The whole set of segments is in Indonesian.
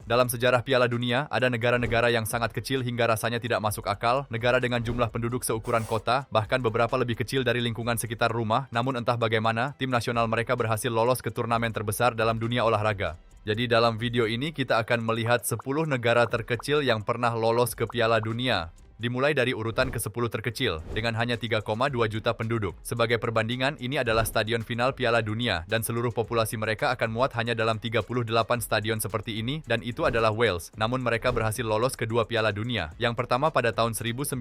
Dalam sejarah Piala Dunia, ada negara-negara yang sangat kecil hingga rasanya tidak masuk akal, negara dengan jumlah penduduk seukuran kota, bahkan beberapa lebih kecil dari lingkungan sekitar rumah, namun entah bagaimana, tim nasional mereka berhasil lolos ke turnamen terbesar dalam dunia olahraga. Jadi dalam video ini kita akan melihat 10 negara terkecil yang pernah lolos ke Piala Dunia. Dimulai dari urutan ke-10 terkecil, dengan hanya 3,2 juta penduduk. Sebagai perbandingan, ini adalah stadion final Piala Dunia, dan seluruh populasi mereka akan muat hanya dalam 38 stadion seperti ini, dan itu adalah Wales. Namun mereka berhasil lolos ke 2 Piala Dunia. Yang pertama pada tahun 1958,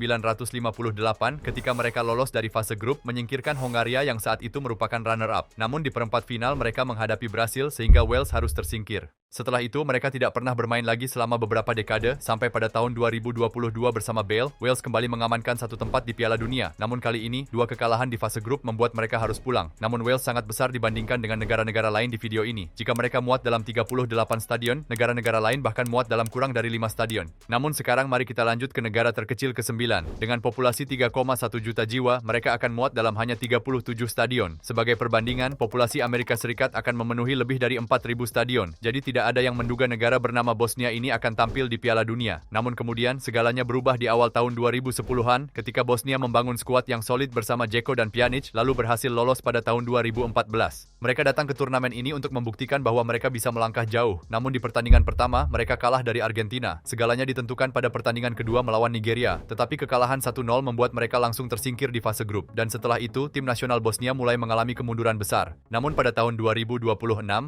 ketika mereka lolos dari fase grup, menyingkirkan Hongaria yang saat itu merupakan runner-up. Namun di perempat final mereka menghadapi Brasil, sehingga Wales harus tersingkir. Setelah itu, mereka tidak pernah bermain lagi selama beberapa dekade, sampai pada tahun 2022 bersama Bale, Wales kembali mengamankan satu tempat di Piala Dunia. Namun kali ini, 2 kekalahan di fase grup membuat mereka harus pulang. Namun Wales sangat besar dibandingkan dengan negara-negara lain di video ini. Jika mereka muat dalam 38 stadion, negara-negara lain bahkan muat dalam kurang dari 5 stadion. Namun sekarang mari kita lanjut ke negara terkecil ke-9. Dengan populasi 3,1 juta jiwa, mereka akan muat dalam hanya 37 stadion. Sebagai perbandingan, populasi Amerika Serikat akan memenuhi lebih dari 4.000 stadion. Jadi tidak ada yang menduga negara bernama Bosnia ini akan tampil di Piala Dunia. Namun kemudian, segalanya berubah di awal tahun 2010-an ketika Bosnia membangun skuad yang solid bersama Djeko dan Pjanic, lalu berhasil lolos pada tahun 2014. Mereka datang ke turnamen ini untuk membuktikan bahwa mereka bisa melangkah jauh. Namun di pertandingan pertama, mereka kalah dari Argentina. Segalanya ditentukan pada pertandingan kedua melawan Nigeria. Tetapi kekalahan 1-0 membuat mereka langsung tersingkir di fase grup. Dan setelah itu, tim nasional Bosnia mulai mengalami kemunduran besar. Namun pada tahun 2026,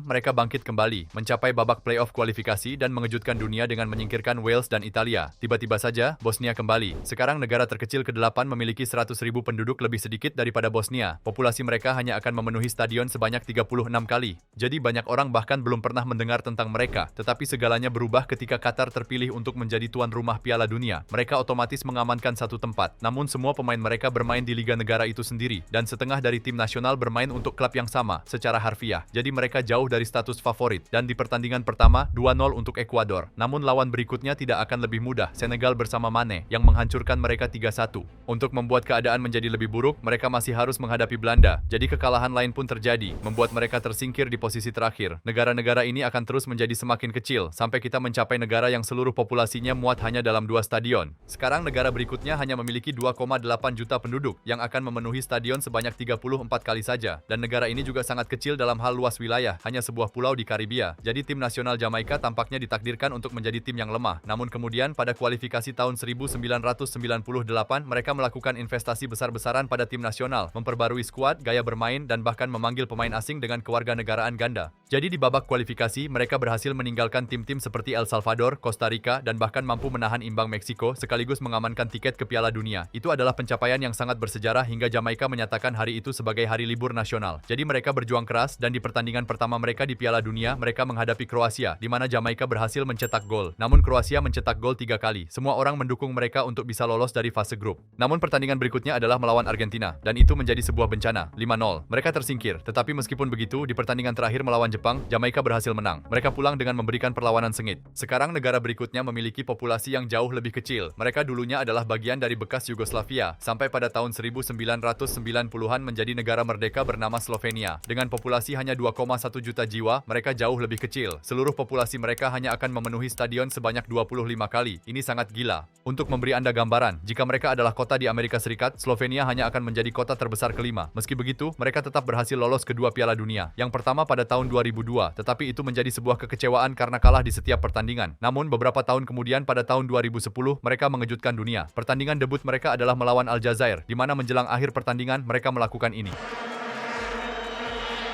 mereka bangkit kembali, mencapai babak playoff kualifikasi dan mengejutkan dunia dengan menyingkirkan Wales dan Italia. Tiba-tiba saja, Bosnia kembali. Sekarang negara terkecil ke-8 memiliki 100.000 penduduk lebih sedikit daripada Bosnia. Populasi mereka hanya akan memenuhi stadion sebanyak 36 kali. Jadi banyak orang bahkan belum pernah mendengar tentang mereka. Tetapi segalanya berubah ketika Qatar terpilih untuk menjadi tuan rumah Piala Dunia. Mereka otomatis mengamankan satu tempat. Namun semua pemain mereka bermain di liga negara itu sendiri. Dan setengah dari tim nasional bermain untuk klub yang sama, secara harfiah. Jadi mereka jauh dari status favorit. Dan di pertandingan pertama, 2-0 untuk Ekuador. Namun lawan berikutnya tidak akan lebih mudah, Senegal bersama Mane, yang menghancurkan mereka 3-1. Untuk membuat keadaan menjadi lebih buruk, mereka masih harus menghadapi Belanda. Jadi kekalahan lain pun terjadi, membuat mereka tersingkir di posisi terakhir. Negara-negara ini akan terus menjadi semakin kecil, sampai kita mencapai negara yang seluruh populasinya muat hanya dalam 2 stadion. Sekarang negara berikutnya hanya memiliki 2,8 juta penduduk, yang akan memenuhi stadion sebanyak 34 kali saja. Dan negara ini juga sangat kecil dalam hal luas wilayah, hanya sebuah pulau di Karibia. Jadi tim nasional Jamaika tampaknya ditakdirkan untuk menjadi tim yang lemah. Namun kemudian pada kualifikasi tahun 1998, mereka melakukan investasi besar-besaran pada tim nasional, memperbarui skuad, gaya bermain, dan bahkan memanggil pemain asing dengan kewarganegaraan ganda. Jadi di babak kualifikasi, mereka berhasil meninggalkan tim-tim seperti El Salvador, Costa Rica, dan bahkan mampu menahan imbang Meksiko, sekaligus mengamankan tiket ke Piala Dunia. Itu adalah pencapaian yang sangat bersejarah hingga Jamaika menyatakan hari itu sebagai hari libur nasional. Jadi mereka berjuang keras, dan di pertandingan pertama mereka di Piala Dunia, mereka menghadapi Kroasia, di mana Jamaika berhasil mencetak gol. Namun Kroasia mencetak gol 3 kali. Semua orang mendukung mereka untuk bisa lolos dari fase grup. Namun pertandingan berikutnya adalah melawan Argentina, dan itu menjadi sebuah bencana, 5-0. Mereka tersingkir, tetapi meskipun begitu, di pertandingan terakhir melawan Jepang, Jamaika berhasil menang. Mereka pulang dengan memberikan perlawanan sengit. Sekarang negara berikutnya memiliki populasi yang jauh lebih kecil. Mereka dulunya adalah bagian dari bekas Yugoslavia, sampai pada tahun 1990-an menjadi negara merdeka bernama Slovenia. Dengan populasi hanya 2,1 juta jiwa, mereka jauh lebih kecil. Seluruh populasi mereka hanya akan memenuhi stadion sebanyak 25 kali. Ini sangat gila. Untuk memberi Anda gambaran, jika mereka adalah kota di Amerika Serikat, Slovenia hanya akan menjadi kota terbesar kelima. Meski begitu, mereka tetap berhasil lolos ke 2 Piala Dunia. Yang pertama pada tahun 2002, tetapi itu menjadi sebuah kekecewaan karena kalah di setiap pertandingan. Namun beberapa tahun kemudian pada tahun 2010, mereka mengejutkan dunia. Pertandingan debut mereka adalah melawan Aljazair, di mana menjelang akhir pertandingan mereka melakukan ini.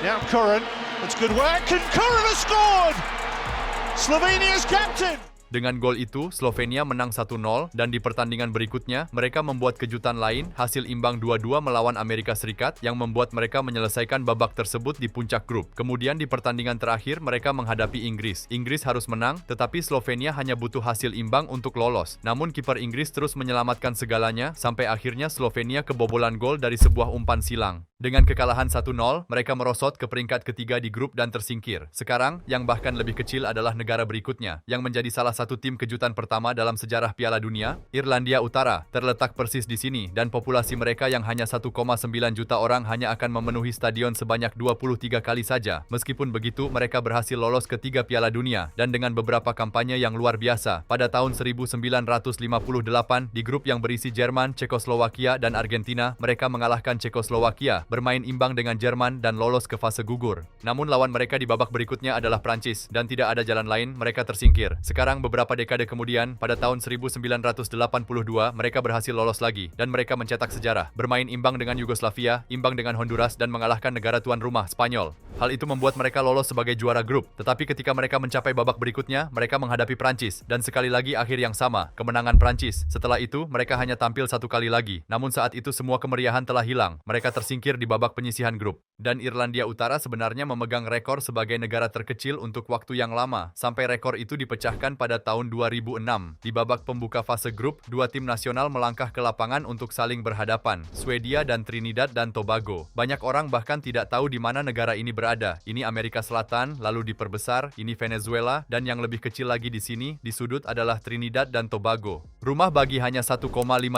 Now Curran, that's good work, and Curran has scored! Slovenia's captain! Dengan gol itu, Slovenia menang 1-0, dan di pertandingan berikutnya, mereka membuat kejutan lain, hasil imbang 2-2 melawan Amerika Serikat, yang membuat mereka menyelesaikan babak tersebut di puncak grup. Kemudian di pertandingan terakhir, mereka menghadapi Inggris. Inggris harus menang, tetapi Slovenia hanya butuh hasil imbang untuk lolos. Namun kiper Inggris terus menyelamatkan segalanya, sampai akhirnya Slovenia kebobolan gol dari sebuah umpan silang. Dengan kekalahan 1-0, mereka merosot ke peringkat ketiga di grup dan tersingkir. Sekarang, yang bahkan lebih kecil adalah negara berikutnya, yang menjadi salah satu tim kejutan pertama dalam sejarah Piala Dunia. Irlandia Utara terletak persis di sini dan populasi mereka yang hanya 1,9 juta orang hanya akan memenuhi stadion sebanyak 23 kali saja. Meskipun begitu, mereka berhasil lolos ke 3 Piala Dunia dan dengan beberapa kampanye yang luar biasa. Pada tahun 1958 di grup yang berisi Jerman, Cekoslowakia, dan Argentina, mereka mengalahkan Cekoslowakia, bermain imbang dengan Jerman dan lolos ke fase gugur. Namun lawan mereka di babak berikutnya adalah Prancis dan tidak ada jalan lain, mereka tersingkir. Sekarang beberapa dekade kemudian, pada tahun 1982, mereka berhasil lolos lagi dan mereka mencetak sejarah, bermain imbang dengan Yugoslavia, imbang dengan Honduras dan mengalahkan negara tuan rumah Spanyol. Hal itu membuat mereka lolos sebagai juara grup. Tetapi ketika mereka mencapai babak berikutnya, mereka menghadapi Prancis dan sekali lagi akhir yang sama, kemenangan Prancis. Setelah itu, mereka hanya tampil satu kali lagi. Namun saat itu semua kemeriahan telah hilang. Mereka tersingkir di babak penyisihan grup. Dan Irlandia Utara sebenarnya memegang rekor sebagai negara terkecil untuk waktu yang lama, sampai rekor itu dipecahkan pada tahun 2006. Di babak pembuka fase grup, dua tim nasional melangkah ke lapangan untuk saling berhadapan, Swedia dan Trinidad dan Tobago. Banyak orang bahkan tidak tahu di mana negara ini berada. Ini Amerika Selatan, lalu diperbesar, ini Venezuela, dan yang lebih kecil lagi di sini, di sudut adalah Trinidad dan Tobago. Rumah bagi hanya 1,5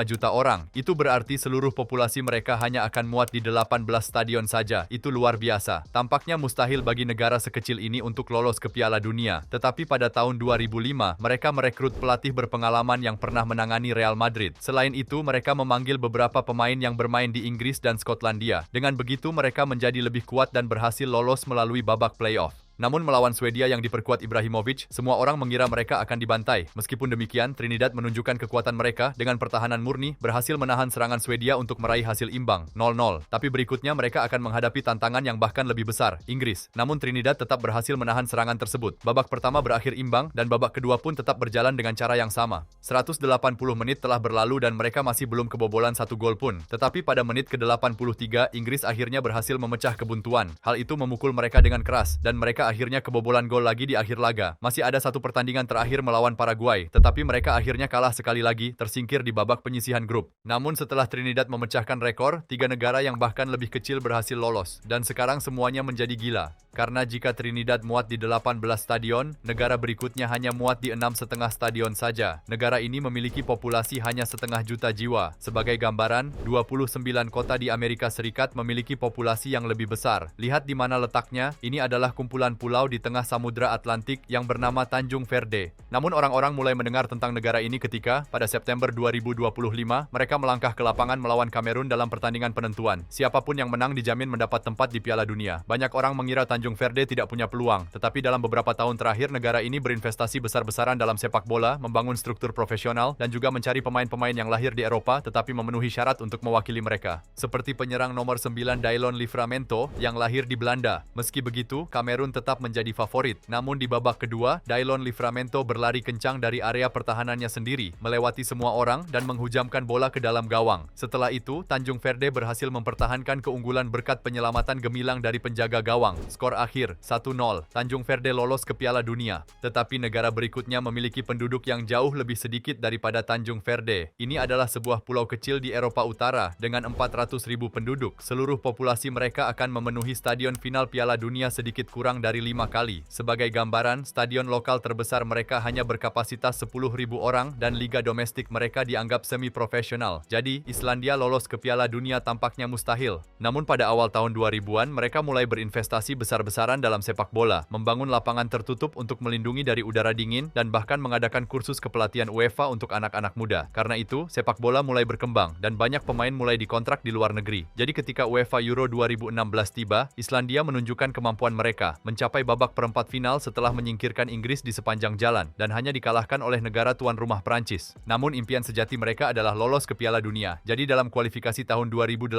juta orang, itu berarti seluruh populasi mereka hanya akan muat di 18 stadion saja. Itu luar biasa. Tampaknya mustahil bagi negara sekecil ini untuk lolos ke Piala Dunia. Tetapi pada tahun 2005, mereka merekrut pelatih berpengalaman yang pernah menangani Real Madrid. Selain itu, mereka memanggil beberapa pemain yang bermain di Inggris dan Skotlandia. Dengan begitu, mereka menjadi lebih kuat dan berhasil lolos melalui babak playoff. Namun melawan Swedia yang diperkuat Ibrahimovic, semua orang mengira mereka akan dibantai. Meskipun demikian, Trinidad menunjukkan kekuatan mereka dengan pertahanan murni, berhasil menahan serangan Swedia untuk meraih hasil imbang, 0-0. Tapi berikutnya mereka akan menghadapi tantangan yang bahkan lebih besar, Inggris. Namun Trinidad tetap berhasil menahan serangan tersebut. Babak pertama berakhir imbang dan babak kedua pun tetap berjalan dengan cara yang sama. 180 menit telah berlalu dan mereka masih belum kebobolan satu gol pun. Tetapi pada menit ke-83, Inggris akhirnya berhasil memecah kebuntuan. Hal itu memukul mereka dengan keras dan mereka akhirnya kebobolan gol lagi di akhir laga. Masih ada satu pertandingan terakhir melawan Paraguay, tetapi mereka akhirnya kalah sekali lagi, tersingkir di babak penyisihan grup. Namun setelah Trinidad memecahkan rekor, 3 negara yang bahkan lebih kecil berhasil lolos. Dan sekarang semuanya menjadi gila. Karena jika Trinidad muat di 18 stadion, negara berikutnya hanya muat di 6,5 stadion saja. Negara ini memiliki populasi hanya 0,5 juta jiwa. Sebagai gambaran, 29 kota di Amerika Serikat memiliki populasi yang lebih besar. Lihat di mana letaknya, ini adalah kumpulan pulau di tengah Samudra Atlantik yang bernama Tanjung Verde. Namun orang-orang mulai mendengar tentang negara ini ketika, pada September 2025, mereka melangkah ke lapangan melawan Kamerun dalam pertandingan penentuan. Siapapun yang menang dijamin mendapat tempat di Piala Dunia. Banyak orang mengira Tanjung Verde tidak punya peluang, tetapi dalam beberapa tahun terakhir negara ini berinvestasi besar-besaran dalam sepak bola, membangun struktur profesional, dan juga mencari pemain-pemain yang lahir di Eropa tetapi memenuhi syarat untuk mewakili mereka. Seperti penyerang nomor 9 Daylon Livramento yang lahir di Belanda. Meski begitu, Kamerun tetap menjadi favorit. Namun di babak kedua, Daylon Livramento berlari kencang dari area pertahanannya sendiri, melewati semua orang dan menghujamkan bola ke dalam gawang. Setelah itu, Tanjung Verde berhasil mempertahankan keunggulan berkat penyelamatan gemilang dari penjaga gawang. Skor akhir 1-0. Tanjung Verde lolos ke Piala Dunia. Tetapi negara berikutnya memiliki penduduk yang jauh lebih sedikit daripada Tanjung Verde. Ini adalah sebuah pulau kecil di Eropa Utara dengan 400.000 penduduk. Seluruh populasi mereka akan memenuhi stadion final Piala Dunia sedikit kurang dari 5 kali. Sebagai gambaran, stadion lokal terbesar mereka hanya berkapasitas 10.000 orang dan liga domestik mereka dianggap semi-profesional. Jadi, Islandia lolos ke Piala Dunia tampaknya mustahil. Namun pada awal tahun 2000-an, mereka mulai berinvestasi besar-besaran dalam sepak bola, membangun lapangan tertutup untuk melindungi dari udara dingin, dan bahkan mengadakan kursus kepelatihan UEFA untuk anak-anak muda. Karena itu, sepak bola mulai berkembang, dan banyak pemain mulai dikontrak di luar negeri. Jadi ketika UEFA Euro 2016 tiba, Islandia menunjukkan kemampuan mereka, mencapai babak perempat final setelah menyingkirkan Inggris di sepanjang jalan, dan hanya dikalahkan oleh negara tuan rumah Prancis. Namun impian sejati mereka adalah lolos ke Piala Dunia. Jadi dalam kualifikasi tahun 2018,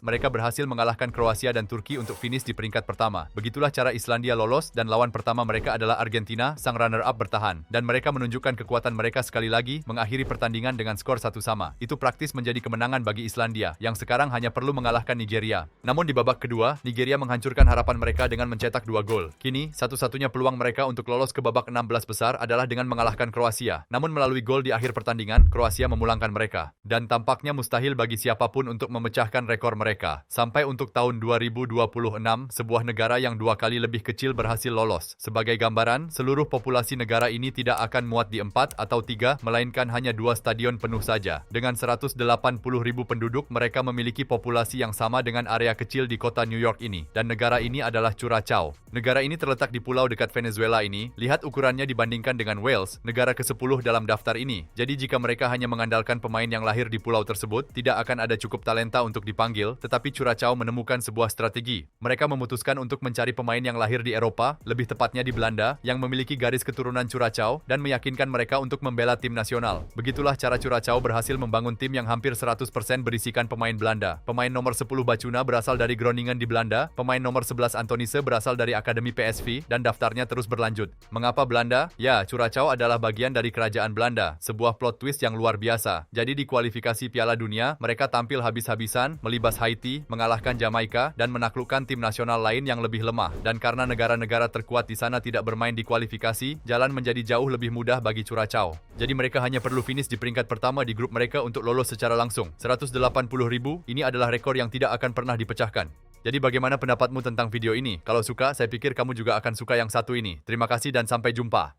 mereka berhasil mengalahkan Kroasia dan Turki untuk finish di peringkat pertama. Begitulah cara Islandia lolos, dan lawan pertama mereka adalah Argentina, sang runner-up bertahan. Dan mereka menunjukkan kekuatan mereka sekali lagi, mengakhiri pertandingan dengan skor 1-1. Itu praktis menjadi kemenangan bagi Islandia, yang sekarang hanya perlu mengalahkan Nigeria. Namun di babak kedua, Nigeria menghancurkan harapan mereka dengan mencetak 2 gol. gol. Kini, satu-satunya peluang mereka untuk lolos ke babak 16 besar adalah dengan mengalahkan Kroasia. Namun melalui gol di akhir pertandingan, Kroasia memulangkan mereka. Dan tampaknya mustahil bagi siapapun untuk memecahkan rekor mereka. Sampai untuk tahun 2026, sebuah negara yang 2 kali lebih kecil berhasil lolos. Sebagai gambaran, seluruh populasi negara ini tidak akan muat di 4 atau 3, melainkan hanya 2 stadion penuh saja. Dengan 180.000 penduduk, mereka memiliki populasi yang sama dengan area kecil di kota New York ini. Dan negara ini adalah Curaçao. Negara ini terletak di pulau dekat Venezuela ini. Lihat ukurannya dibandingkan dengan Wales, negara ke-10 dalam daftar ini. Jadi jika mereka hanya mengandalkan pemain yang lahir di pulau tersebut, tidak akan ada cukup talenta untuk dipanggil, tetapi Curaçao menemukan sebuah strategi. Mereka memutuskan untuk mencari pemain yang lahir di Eropa, lebih tepatnya di Belanda, yang memiliki garis keturunan Curaçao, dan meyakinkan mereka untuk membela tim nasional. Begitulah cara Curaçao berhasil membangun tim yang hampir 100% berisikan pemain Belanda. Pemain nomor 10 Bacuna berasal dari Groningen di Belanda, pemain nomor 11 Antonise berasal dari Akademi PSV, dan daftarnya terus berlanjut. Mengapa Belanda? Ya, Curaçao adalah bagian dari kerajaan Belanda, sebuah plot twist yang luar biasa. Jadi di kualifikasi Piala Dunia, mereka tampil habis-habisan, melibas Haiti, mengalahkan Jamaika, dan menaklukkan tim nasional lain yang lebih lemah. Dan karena negara-negara terkuat di sana tidak bermain di kualifikasi, jalan menjadi jauh lebih mudah bagi Curaçao. Jadi mereka hanya perlu finish di peringkat pertama di grup mereka untuk lolos secara langsung. 180.000, ini adalah rekor yang tidak akan pernah dipecahkan. Jadi bagaimana pendapatmu tentang video ini? Kalau suka, saya pikir kamu juga akan suka yang satu ini. Terima kasih dan sampai jumpa.